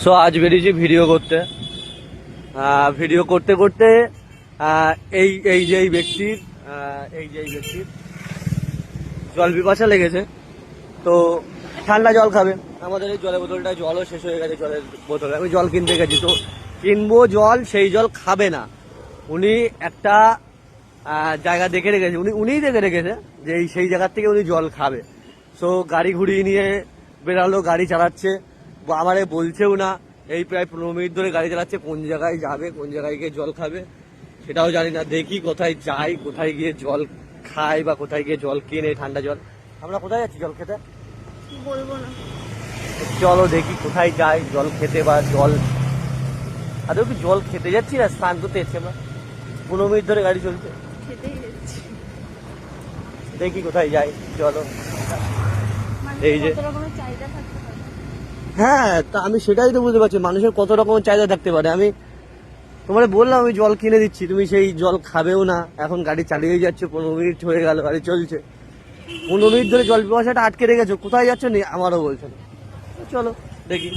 So আজ বেরিয়েছি video করতে। ভিডিও করতে করতে এই যে ব্যক্তির জল পিপাসা লেগেছে, তো ঠান্ডা জল খাবে। আমাদের এই জলের বোতলটা জলও শেষ হয়ে গেছে, জলের বোতল আমি জল কিনতে গেছি, তো কিনবো জল, সেই জল খাবে না। উনি একটা জায়গা দেখে রেখেছে, উনিই দেখে রেখেছে যে সেই জায়গার থেকে উনি জল খাবে। সো গাড়ি ঘুরিয়ে নিয়ে বেরালো, গাড়ি চালাচ্ছে, আমারে বলছেও না। এই প্রায় 15 মিনিট ধরে গাড়ি চালাচ্ছে, কোন জায়গায় যাবে, কোন জায়গায় গিয়ে জল খাবে সেটাও জানি না। দেখি কোথায় যাই, কোথায় গিয়ে জল খাই বা কোথায় গিয়ে জল কিনে ঠান্ডা জল। আমরা কোথায় যাচ্ছি জল খেতে বলবো না, চলো দেখি কোথায় যাই জল খেতে বা জল। আরে কি জল খেতে যাচ্ছি না, স্নান করতে যাচ্ছি আমরা। 15 মিনিট ধরে গাড়ি চলছে, খেতেই যাচ্ছি। দেখি কোথায় যাই, চলো। এই যে কত রকমের চাহিদা থাকতে পারে। হ্যাঁ, তা আমি সেটাই তো বুঝতে পারছি, মানুষের কত রকমের চাহিদা থাকতে পারে। আমি তোমার বললাম আমি জল কিনে দিচ্ছি, তুমি সেই জল খাবেও না। এখন গাড়ি চালিয়ে যাচ্ছে, 15 মিনিট হয়ে গেল গাড়ি চলছে, 15 মিনিট ধরে জল পিপাসাটা আটকে রেখেছো, কোথায় যাচ্ছ নি আমারও বলছো না। চলো দেখি।